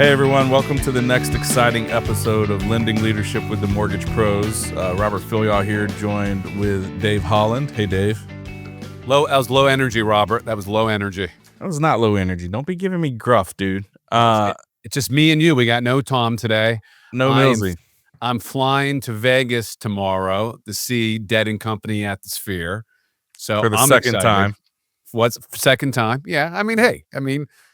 Hey everyone, welcome to the next exciting episode of Lending Leadership with the Mortgage Pros. Robert Fillyaw here, joined with Dave Holland. Hey Dave. That was low energy, Robert. That was low energy. That was not low energy. Don't be giving me gruff, dude. It's just me and you. We got no Tom today. No Millsy. I'm flying to Vegas tomorrow to see Dead & Company at the Sphere. So For the I'm second excited. time. What's second time? Yeah.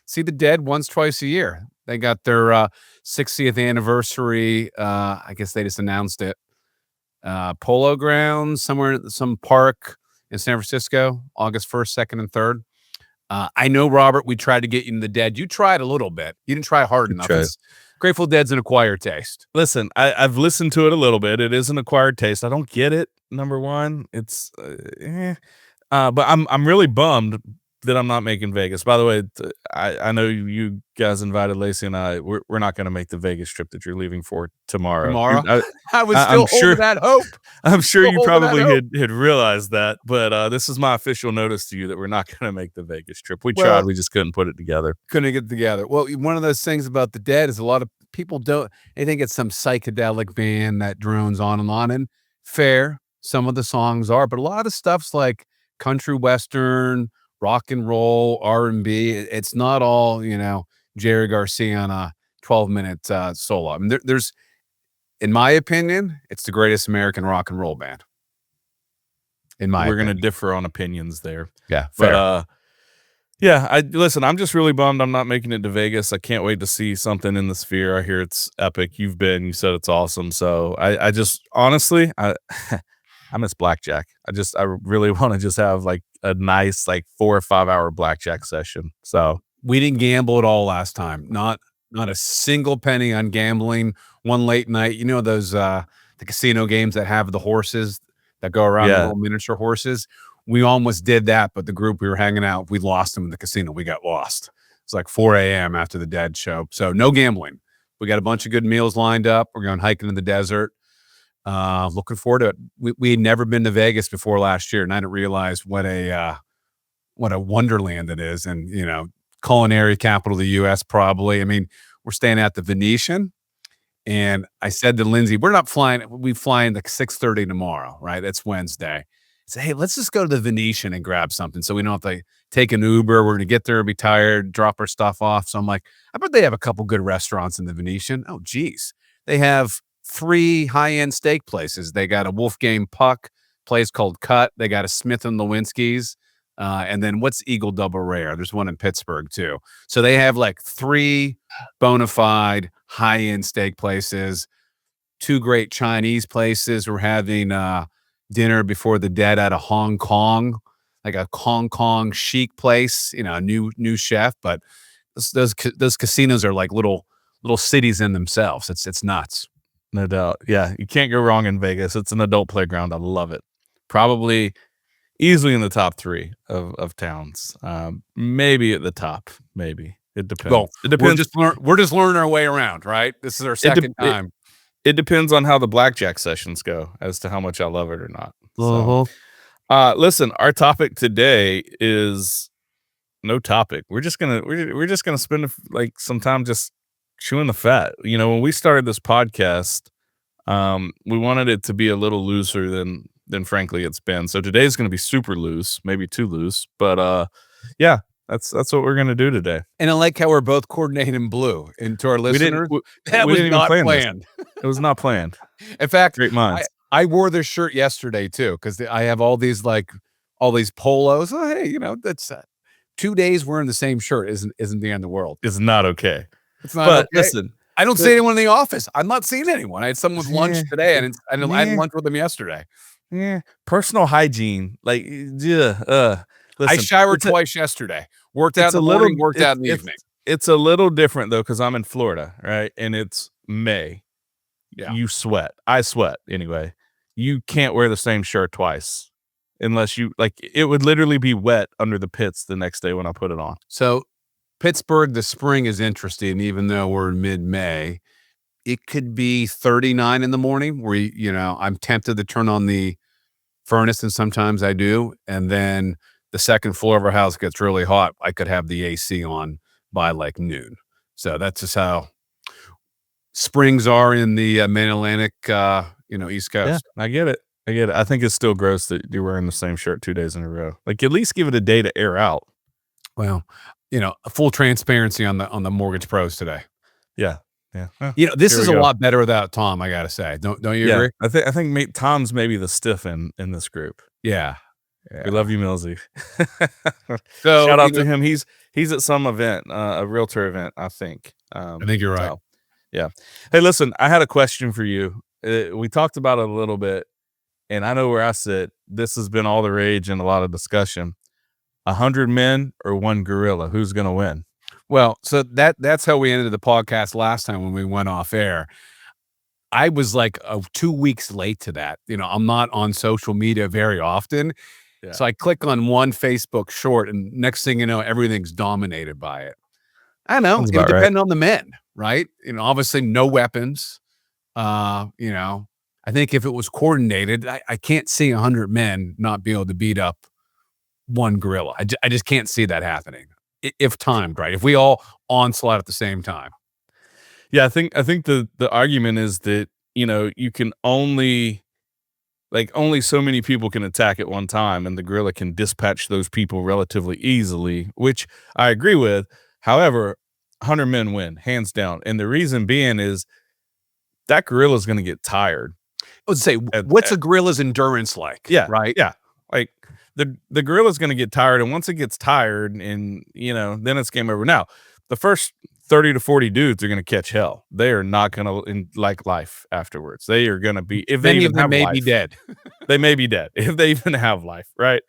See the Dead once, twice a year. They got their 60th anniversary. I guess they just announced it. Polo Grounds, somewhere, some park in San Francisco, August 1st, 2nd, and 3rd. I know, Robert, we tried to get you in the Dead. You tried a little bit. You didn't try hard enough. Grateful Dead's an acquired taste. Listen, I've listened to it a little bit. It is an acquired taste. I don't get it, number one. It's, but I'm really bummed that I'm not making Vegas. By the way, I know you guys invited Lacey and I. We're not going to make the Vegas trip that you're leaving for tomorrow. I was still holding that hope. I'm sure you probably had realized that, but this is my official notice to you that we're not going to make the Vegas trip. We tried, we just couldn't put it together. Couldn't get it together. Well, one of those things about the Dead is a lot of people they think it's some psychedelic band that drones on, and fair. Some of the songs are, but a lot of stuff's like country western, rock and roll, R&B. It's not all, Jerry Garcia on a 12-minute solo. I mean, there's, in my opinion, it's the greatest American rock and roll band. We're going to differ on opinions there. Yeah, fair. But listen, I'm just really bummed I'm not making it to Vegas. I can't wait to see something in the Sphere. I hear it's epic. You've been, you said it's awesome. So I just, honestly, I miss blackjack. I really want to just have like a nice 4 or 5 hour blackjack session. So we didn't gamble at all last time. Not a single penny on gambling. One late night, those the casino games that have the horses that go around, the little miniature horses. We almost did that, but the group we were hanging out, we lost them in the casino. We got lost. It's like 4 a.m. after the Dead show. So no gambling. We got a bunch of good meals lined up. We're going hiking in the desert. Looking forward to it. We had never been to Vegas before last year, and I didn't realize what a wonderland it is, and culinary capital of the U.S. probably. I mean, we're staying at the Venetian, and I said to Lindsay, we're not flying. We fly in like 6:30 tomorrow, right? That's Wednesday. I said, hey, let's just go to the Venetian and grab something, so we don't have to take an Uber. We're gonna get there, be tired, drop our stuff off. So I'm like, I bet they have a couple good restaurants in the Venetian. Oh, geez, they have 3 high-end steak places. They got a Wolfgang Puck place called Cut. They got a Smith & Lewinsky's. And then what's Eagle Double Rare? There's one in Pittsburgh too. So they have like 3 bona fide high-end steak places, 2 great Chinese places. We're having dinner before the Dead at a Hong Kong, like a Hong Kong chic place, a new chef. But those casinos are like little cities in themselves. It's nuts. No doubt. Yeah, you can't go wrong in Vegas. It's an adult playground. I love it. Probably easily in the top 3 of towns. Maybe at the top. Maybe. It depends. Well, it depends. We're just learning our way around, right? This is our second time. It depends on how the blackjack sessions go as to how much I love it or not. Uh-huh. So, listen, our topic today is no topic. We're just gonna spend some time just chewing the fat. When we started this podcast, we wanted it to be a little looser than frankly it's been. So today's going to be super loose, maybe too loose, but that's what we're going to do today. And I like how we're both coordinating in blue. And to our listeners, that was not planned. It was not planned. In fact, great minds. I wore this shirt yesterday too, because I have all these polos. Oh, hey, that's 2 days wearing the same shirt isn't the end of the world. It's not okay. It's not. But okay. listen, I don't see anyone in the office. I'm not seeing anyone. I had someone with lunch today, and I had lunch with them yesterday. Yeah, personal hygiene. Listen, I showered twice yesterday. Worked out in the morning, worked out in the evening. It's a little different though, because I'm in Florida, right? And it's May. Yeah, you sweat. I sweat anyway. You can't wear the same shirt twice unless it would literally be wet under the pits the next day when I put it on. So Pittsburgh, the spring is interesting, even though we're in mid-May. It could be 39 in the morning where, I'm tempted to turn on the furnace, and sometimes I do. And then the second floor of our house gets really hot. I could have the AC on by like noon. So that's just how springs are in the Mid-Atlantic, East Yeah, Coast. I get it. I get it. I think it's still gross that you're wearing the same shirt 2 days in a row. Like, at least give it a day to air out. Well, full transparency on the mortgage pros today. Yeah. Yeah. Well, This here we is a go. lot better without Tom, I gotta say. Don't you Yeah. agree? I think Tom's maybe the stiff in this group. Yeah. We love you, Millsy. So, Shout out to him. He's at some event, a realtor event, I think. I think you're right. So, yeah. Hey, listen, I had a question for you. We talked about it a little bit, and I know where I sit. This has been all the rage and a lot of discussion. 100 men or one gorilla? Who's going to win? Well, so that's how we ended the podcast last time when we went off air. I was like 2 weeks late to that. I'm not on social media very often. Yeah. So I click on one Facebook short, and next thing you know, everything's dominated by it. I don't know. Sounds It'll about right. depend on the men, right? Obviously no weapons. I think if it was coordinated, I can't see 100 men not be able to beat up one gorilla. I just can't see that happening if timed right. If we all onslaught at the same time. Yeah, I think the argument is that, you can only so many people can attack at one time, and the gorilla can dispatch those people relatively easily, which I agree with. However, 100 men win, hands down. And the reason being is that gorilla is going to get tired. I would say, what's a gorilla's endurance like? Yeah. Right. Yeah. Like the gorilla is going to get tired. And once it gets tired and, then it's game over. Now, the first 30 to 40 dudes are going to catch hell. They are not going to like life afterwards. They are going to be, if many they of even them have may life, be dead. they may be dead if they even have life. Right.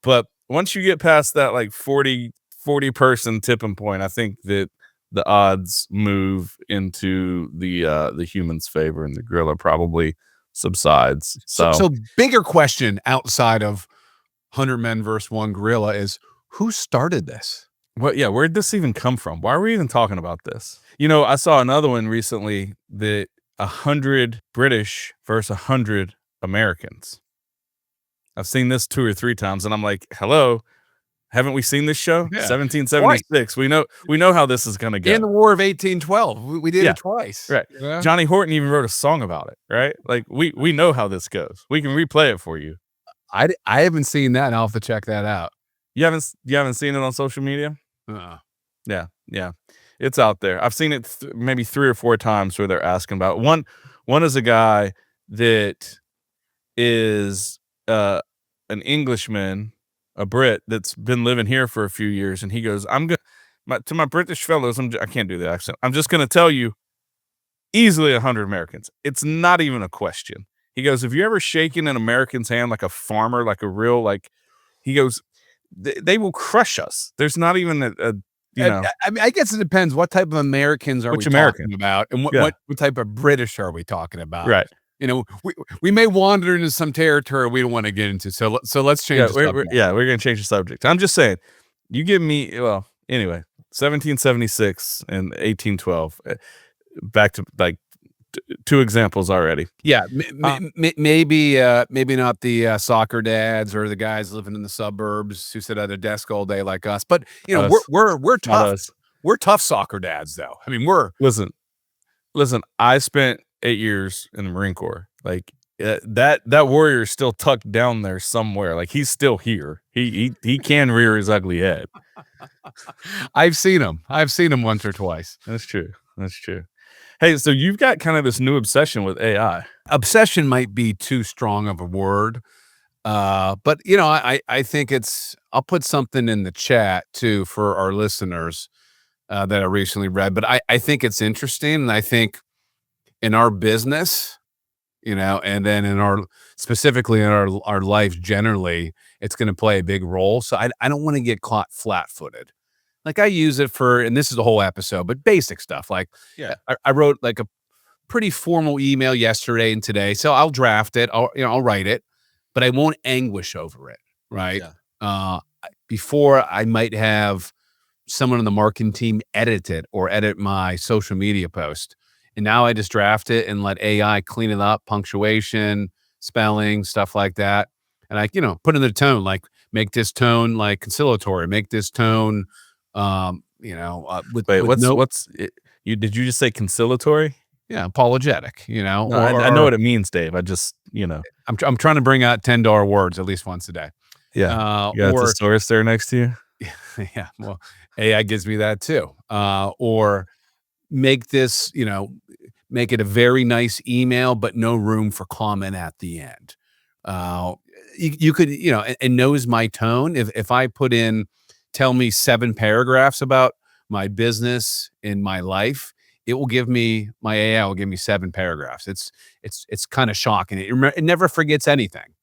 But once you get past that, like 40 person tipping point, I think that the odds move into the human's favor, and the gorilla probably subsides. So bigger question outside of 100 men versus one gorilla is, who started this? What? Yeah, where'd this even come from? Why are we even talking about this? I saw another one recently that 100 British versus 100 Americans. I've seen this 2 or 3 times, and I'm like, hello, haven't we seen this show? Yeah. 1776. We know how this is gonna go. In the War of 1812, we did it twice. Right. Yeah. Johnny Horton even wrote a song about it. Right. Like we know how this goes. We can replay it for you. I haven't seen that. I'll have to check that out. You haven't seen it on social media? Yeah. It's out there. I've seen it maybe 3 or 4 times where they're asking about it. One is a guy that is an Englishman, a Brit that's been living here for a few years, and he goes, to my British fellows, I can't do the accent. I'm just going to tell you, easily 100 Americans. It's not even a question. He goes, have you ever shaken an American's hand like a farmer, like a real, he goes, they will crush us. There's not even I mean, I guess it depends. What type of Americans are we talking about? And what type of British are we talking about? Right. We may wander into some territory we don't want to get into. So let's change the subject. We're going to change the subject. I'm just saying, you give me, anyway, 1776 and 1812, back to 2 examples already. Yeah, maybe not the soccer dads or the guys living in the suburbs who sit at a desk all day like us. But we're tough. We're tough soccer dads, though. I mean, listen. I spent 8 years in the Marine Corps. That warrior is still tucked down there somewhere. He's still here. He can rear his ugly head. I've seen him once or twice. That's true. Hey, so you've got kind of this new obsession with AI. Obsession might be too strong of a word. But I think I'll put something in the chat too for our listeners that I recently read, but I think it's interesting. And I think in our business, and then specifically in our life generally, it's going to play a big role. So I don't want to get caught flat-footed. I use it for, and this is the whole episode, but basic stuff. I wrote a pretty formal email yesterday and today, so I'll draft it. I'll write it, but I won't anguish over it. Right. Yeah. Before I might have someone on the marketing team edit my social media post. And now I just draft it and let AI clean it up, punctuation, spelling, stuff like that. And I, put in the tone, make this tone conciliatory, make this tone, did you just say conciliatory? yeah, apologetic, No, I know or what it means, Dave. I just, I'm trying to bring out $10 words at least once a day. yeah. You got a Or thesaurus there next to you? yeah, well, AI gives me that too. Or make this, make it a very nice email, but no room for comment at the end. Uh, you could, and knows my tone. If I put in, tell me 7 paragraphs about my business in my life, it will give me my AI will give me 7 paragraphs. It's kind of shocking. It never forgets anything.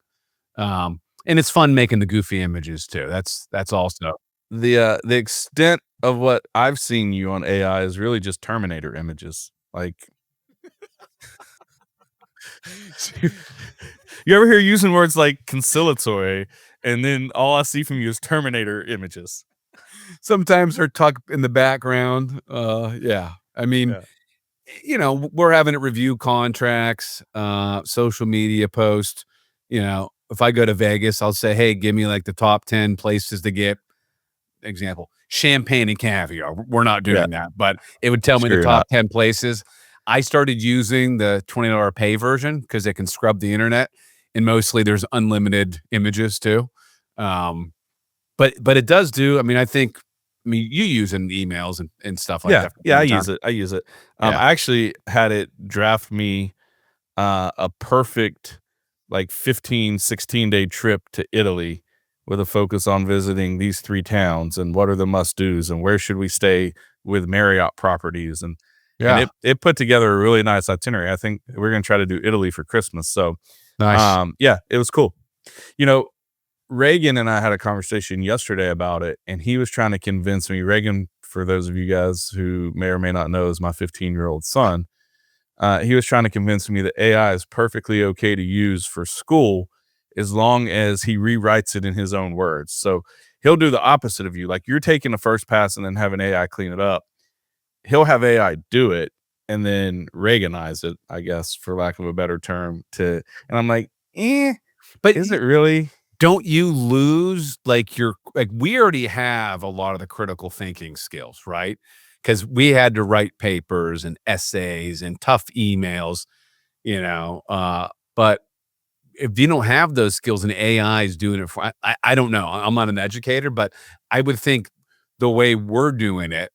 And it's fun making the goofy images too. That's also The extent of what I've seen you on AI is really just Terminator images. Like, you ever hear using words like conciliatory, and then all I see from you is Terminator images. sometimes her tuck in the background. Yeah. I mean, Yeah. we're having to review contracts, social media posts. If I go to Vegas, I'll say, hey, give me like the top 10 places to get, example, champagne and caviar. We're not Yeah. doing that, but it would tell me the Sure you're top not. 10 places. I started using the $20 pay version because it can scrub the internet, and mostly there's unlimited images too. Um, but it does do. I mean, you use in emails and stuff like Yeah. that from Yeah, time I to time. use it. I use it. Yeah. I actually had it draft me a perfect like 15, 16-day trip to Italy with a focus on visiting these 3 towns and what are the must-dos and where should we stay with Marriott properties, and Yeah. it put together a really nice itinerary. I think we're gonna try to do Italy for Christmas. So, Nice. yeah, it was cool. You know, Reagan and I had a conversation yesterday about it, and he was trying to convince me. Reagan, for those of you guys who may or may not know, is my 15-year-old son. He was trying to convince me that AI is perfectly okay to use for school as long as he rewrites it in his own words. So he'll do the opposite of you. Like, you're taking a first pass and then having AI clean it up. He'll have AI do it and then Reaganize it, I guess, for lack of a better term. And I'm like, But is it really? don't you lose we already have a lot of the critical thinking skills, right? Because we had to write papers and essays and tough emails, but if you don't have those skills and AI is doing it I don't know. I'm not an educator, but I would think the way we're doing it,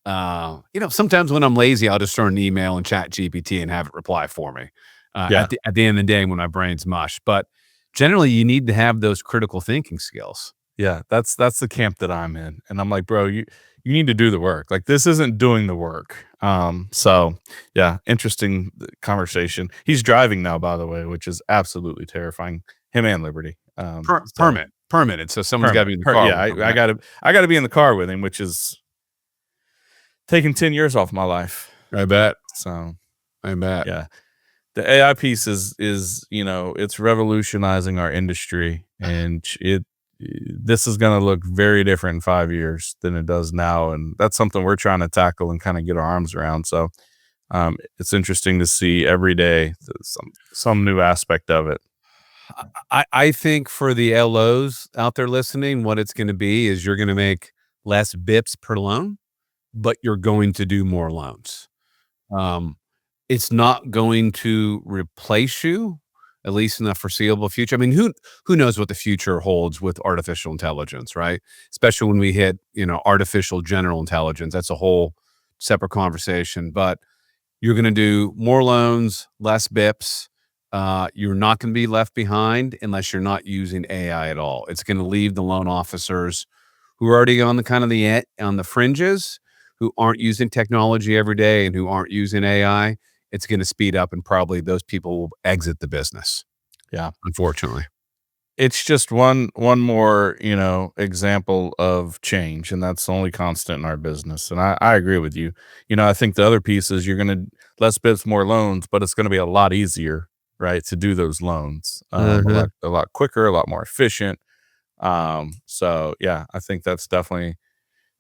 sometimes when I'm lazy, I'll just throw an email and chat GPT and have it reply for me. Yeah. At the end of the day when my brain's mush. But generally you need to have those critical thinking skills. Yeah, that's the camp that I'm in, and I'm like, "Bro, you need to do the work. Like, this isn't doing the work." So, yeah, interesting conversation. He's driving now, by the way, which is absolutely terrifying. Him and Liberty. So Permanent. So someone's got to be permanent. in the car Yeah, with them, I right? gotta be in the car with him, which is taking 10 years off my life. I bet. So, I bet. yeah. The AI piece is, it's revolutionizing our industry, and this is gonna look very different in 5 years than it does now, and that's something we're trying to tackle and kinda get our arms around. So, it's interesting to see every day some new aspect of it. I think for the LOs out there listening, what it's going to be is you're going to make less bips per loan, but you're going to do more loans. Um, it's not going to replace you, at least in the foreseeable future. I mean, who knows what the future holds with artificial intelligence, right? Especially when we hit, artificial general intelligence. That's a whole separate conversation. But you're going to do more loans, less bips. You're not going to be left behind unless you're not using AI at all. It's going to leave the loan officers who are already on the kind of on the fringes, who aren't using technology every day and who aren't using AI. It's going to speed up, and probably those people will exit the business. Yeah. Unfortunately. It's just one more, example of change, and that's the only constant in our business, and I agree with you. I think the other piece is you're gonna less bits, more loans, but it's gonna be a lot easier, right, to do those loans, a lot quicker, a lot more efficient. So, yeah, I think that's definitely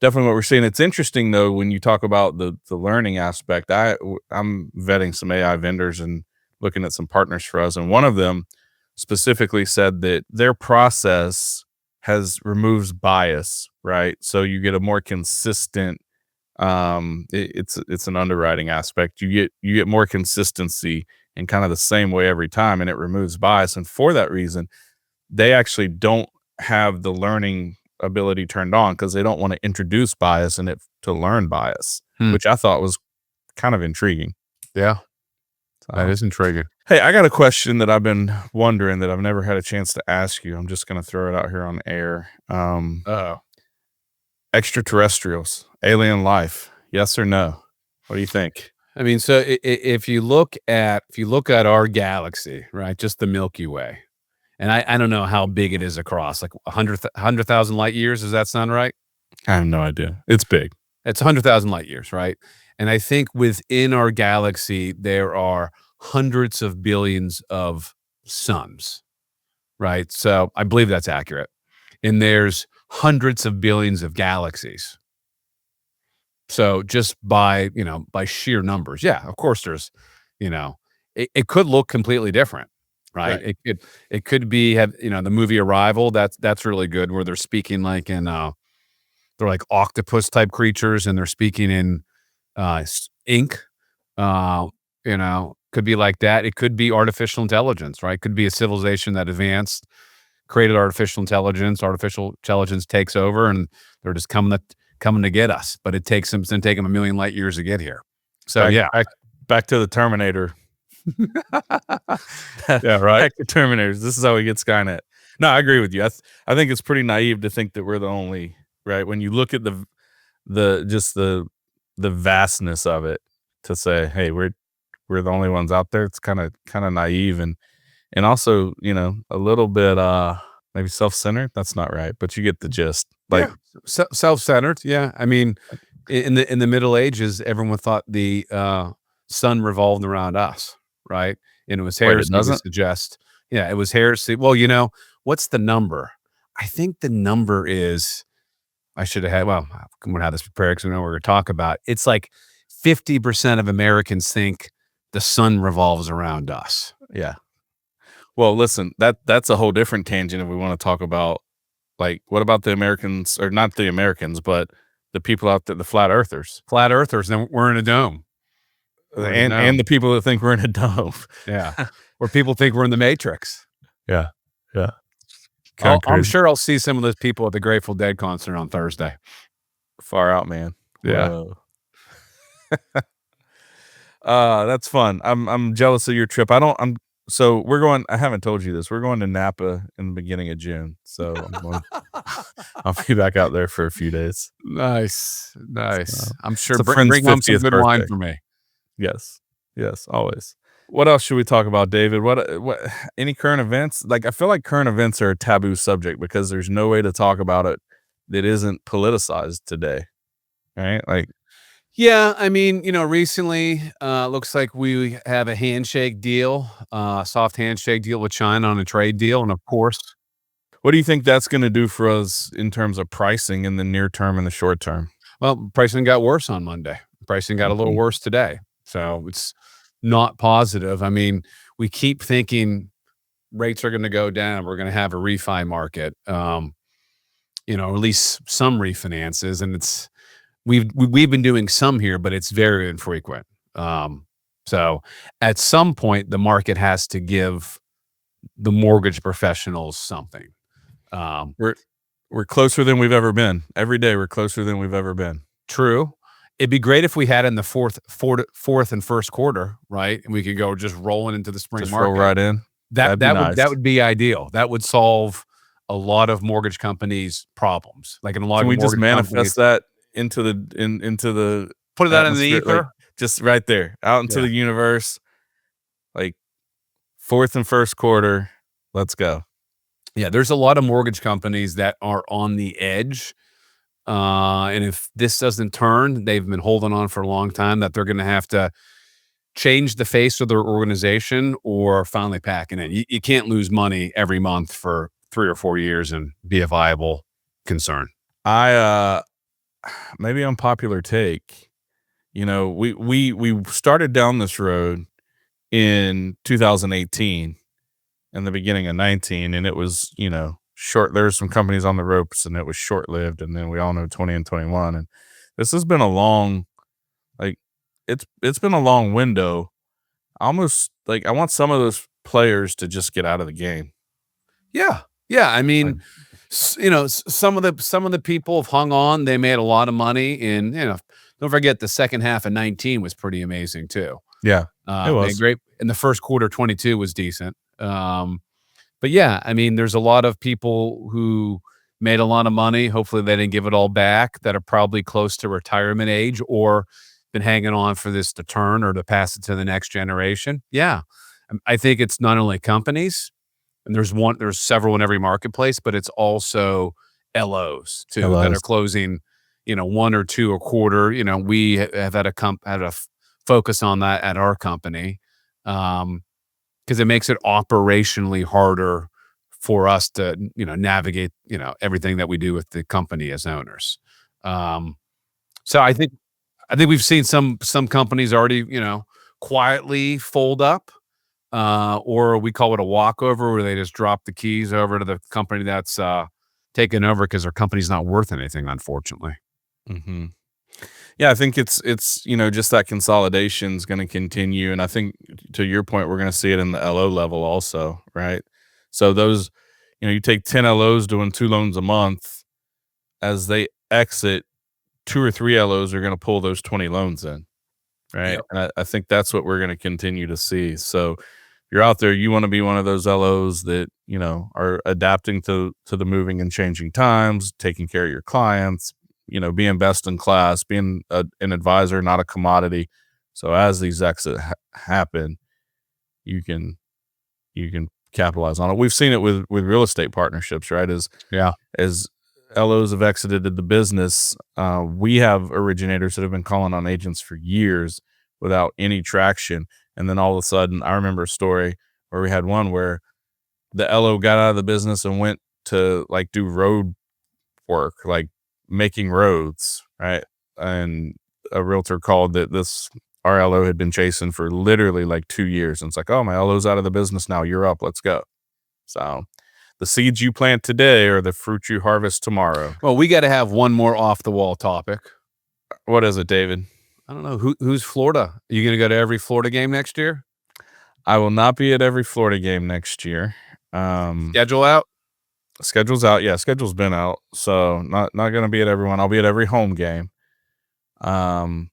what we're seeing. It's interesting, though, when you talk about the learning aspect. I'm vetting some AI vendors and looking at some partners for us, and one of them specifically said that their process has removes bias, right? So you get a more consistent It's an underwriting aspect. You get more consistency in kind of the same way every time, and it removes bias. And for that reason, they actually don't have the learning ability turned on because they don't want to introduce bias in it to learn bias, Hmm. which I thought was kind of intriguing. Yeah, that So, is intriguing. hey, I got a question that I've been wondering that I've never had a chance to ask you. I'm just going to throw it out here on air. Oh, Extraterrestrials, alien life, yes or no? What do you think? I mean, so if you look at our galaxy, right, just the Milky Way, and I don't know how big it is across, like 100,000 light years. Does that sound right? I have no idea. It's big. It's 100,000 light years, right? And I think within our galaxy, there are hundreds of billions of suns, right? So I believe that's accurate. And there's hundreds of billions of galaxies. So just by sheer numbers, yeah, of course you know, it could look completely different, right? Right. It could be the movie Arrival. That's really good where they're speaking like they're like octopus type creatures and they're speaking in ink. Could be like that. It could be artificial intelligence, right? Could be a civilization that advanced, created artificial intelligence. Artificial intelligence takes over, and they're just coming to get us. But it's gonna take them a million light years to get here. So Back yeah, back back to the Terminator. yeah, right. Back to Terminators. This is how we get Skynet. No, I agree with you. I think it's pretty naive to think that we're the only right when you look at the vastness of it to say, hey, we're the only ones out there. It's kind of naive and also a little bit maybe self-centered. That's not right, but you get the gist. Like Yeah, self-centered. Yeah, I mean, in the Middle Ages, everyone thought the sun revolved around us, right? And it was wait, it heresy to doesn't. suggest. Yeah, it was heresy. Well, what's the number? I think the number is. I should have had. Well, I'm gonna have this prepared because we know what we're gonna talk about. It's like 50% of Americans think the sun revolves around us. Yeah. Well, listen, that's a whole different tangent if we want to talk about like what about the Americans or not the Americans, but the people out there, the flat earthers, Flat earthers, then we're in a dome. We're in a and dome. the people that think we're in a dome. Yeah, where people think we're in the Matrix. Yeah. Yeah. Kind of I'm crazy. sure I'll see some of those people at the Grateful Dead concert on Thursday. Far out, man. Yeah. Whoa. That's fun. I'm jealous of your trip. So we're going I haven't told you this. We're going to Napa in the beginning of June. So I'll be back out there for a few days. Nice, So, nice. I'm sure it's a friend's bring home some 50th good wine birthday. for me. Yes. Yes, always. What else should we talk about, David? What any current events? Like I feel like current events are a taboo subject because there's no way to talk about it that isn't politicized today. Right? Like Yeah, I mean, recently, looks like we have a handshake deal, soft handshake deal with China on a trade deal, and of course, what do you think that's gonna do for us in terms of pricing in the near term and the short term? well, pricing got worse on Monday. Pricing got a little Mhm. worse today, so it's not positive. I mean, we keep thinking rates are going to go down. We're going to have a refi market, or at least some refinances, and we've been doing some here, but it's very infrequent. So at some point, the market has to give the mortgage professionals something. Um, We're we're closer than we've ever been. Every day we're closer than we've ever been. True. It'd be great if we had in the fourth and first quarter, right? And we could go just rolling into the spring Just roll market. right in. That That'd be that would nice. that would be ideal. That would solve a lot of mortgage companies' problems. Like in a lot Can of we just mortgage manifest companies, that into the put that in the atmosphere, like, ether. just right there, out into Yeah. the universe, like, 4th and 1st quarter, let's go. Yeah, there's a lot of mortgage companies that are on the edge. And if this doesn't turn, they've been holding on for a long time that they're going to have to change the face of their organization or finally pack it in. You can't lose money every month for 3 or 4 years and be a viable concern. I, maybe unpopular take, we started down this road in 2018 and the beginning of 19, and it was, short. There were some companies on the ropes, and it was short lived. And then we all know 20 and 21, and This has been a long, like, it's been a long window. Almost like I want some of those players to just get out of the game. Yeah. Yeah, I Like, mean, some of the people have hung on. They made a lot of money, and don't forget the second half of 19 was pretty amazing too. yeah, it Made was. great, and the first quarter 22 was decent. But yeah, I mean, there's a lot of people who made a lot of money. Hopefully, they didn't give it all back. That are probably close to retirement age or been hanging on for this to turn or to pass it to the next generation. Yeah, I think it's not only companies, and there's several in every marketplace, but it's also LOs too that are LOs. closing, one or two a quarter. We have had focus on that at our company, because it makes it operationally harder for us to navigate everything that we do with the company as owners. Um, so I think we've seen some companies already quietly fold up, or we call it a walkover, where they just drop the keys over to the company that's taken over because their company's not worth anything, unfortunately. Mhm. Yeah, I think it's just that consolidation is gonna continue, and I think to your point, we're gonna see it in the LO level also, right? So those, you take 10 LOs doing 2 loans a month, as they exit, 2 or 3 LOs are gonna pull those 20 loans in, right? Yep. And I think that's what we're gonna continue to see. So if you're out there, you wanna be one of those LOs that, are adapting to the moving and changing times, taking care of your clients, being best in class, being an advisor, not a commodity. So as these exits happen, you can you can capitalize on it. We've seen it with real estate partnerships, right? Yeah. As LOs have exited the business, we have originators that have been calling on agents for years without any traction, and then all of a sudden, I remember a story where we had one where the LO got out of the business and went to like do road work, like making roads, right? And a realtor called that this our LO had been chasing for literally like 2 years. And it's like, oh, my LO's out of the business now. You're up. Let's go. So the seeds you plant today are the fruit you harvest tomorrow. Well, we got to have one more off the wall topic. What is it, David? I don't know who's Florida. Are you going to go to every Florida game next year? I will not be at every Florida game next year. Schedule out. Schedule's out. Yeah, schedule's been out. So not gonna be at everyone. I'll be at every home game. Um,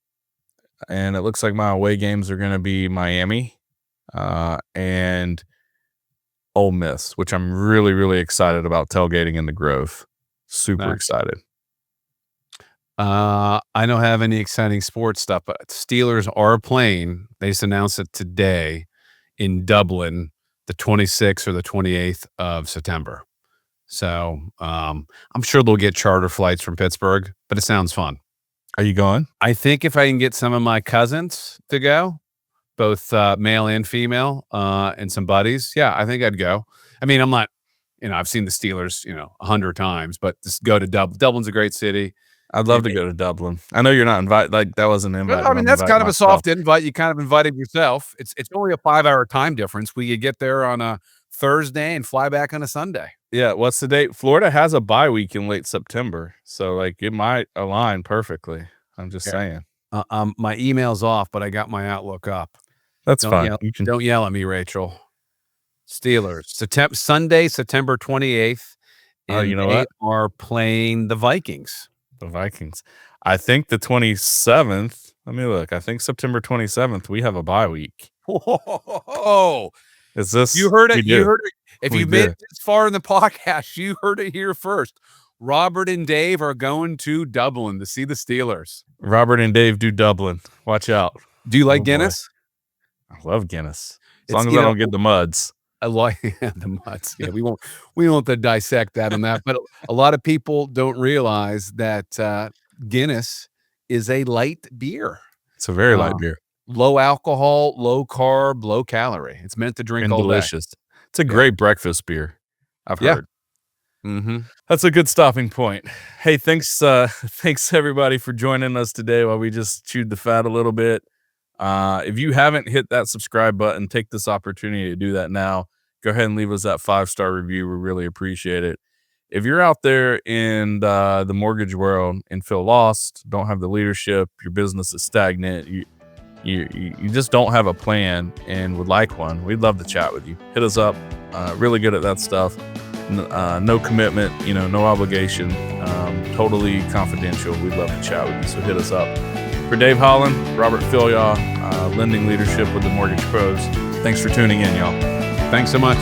and it looks like my away games are gonna be Miami, and Ole Miss, which I'm really, really excited about tailgating in the Grove. Super Nice. excited. I don't have any exciting sports stuff, but Steelers are playing. They just announced it today in Dublin, the 26th or the 28th of September. So I'm sure they'll get charter flights from Pittsburgh, but it sounds fun. Are you going? I think if I can get some of my cousins to go, both male and female, and some buddies, yeah, I think I'd go. I mean, I'm not, I've seen the Steelers, 100 times, but just go to Dublin. Dublin's a great city. I'd love to go to Dublin. I know you're not invited. Like that wasn't an invite, Well, I but mean, I'm that's inviting kind of a myself. soft invite. You kind of invited yourself. It's only a 5-hour time difference. We could get there on a Thursday and fly back on a Sunday. Yeah, what's the date? Florida has a bye week in late September, so like it might align perfectly. I'm just Yeah. saying. My email's off, but I got my Outlook up. That's Don't fine. yell, You can. don't yell at me, Rachel. Steelers, Sunday, September 28th, Oh, and you know they what? are playing the Vikings. The Vikings. I think the 27th. Let me look. I think September 27th. We have a bye week. Whoa. Is this? You heard We it. You do. heard it. If We you made do. it this far in the podcast, you heard it here first. Robert and Dave are going to Dublin to see the Steelers. Robert and Dave do Dublin. Watch out. Do you like Oh boy, Guinness? I love Guinness. As It's long as I don't get the muds. I like the mutts. Yeah, we won't dissect that on that, but a lot of people don't realize that Guinness is a light beer. It's a very Uh, light beer Low alcohol, low carb, low calorie. It's meant to drink and all day. delicious. It's a Yeah. great breakfast beer. I've Yeah. heard. Mhm. That's a good stopping point. Hey, thanks, thanks everybody for joining us today while we just chewed the fat a little bit. If you haven't hit that subscribe button, take this opportunity to do that now. Go ahead and leave us that 5-star review. We really appreciate it. if you're out there in the mortgage world and feel lost, don't have the leadership, your business is stagnant, you just don't have a plan and would like one, we'd love to chat with you. Hit us up. Really good at that stuff. No commitment, no obligation, totally confidential. We'd love to chat with you, so hit us up. For Dave Holland, Robert Fillyaw, Lending Leadership with the Mortgage Pros, thanks for tuning in, y'all. Thanks so much.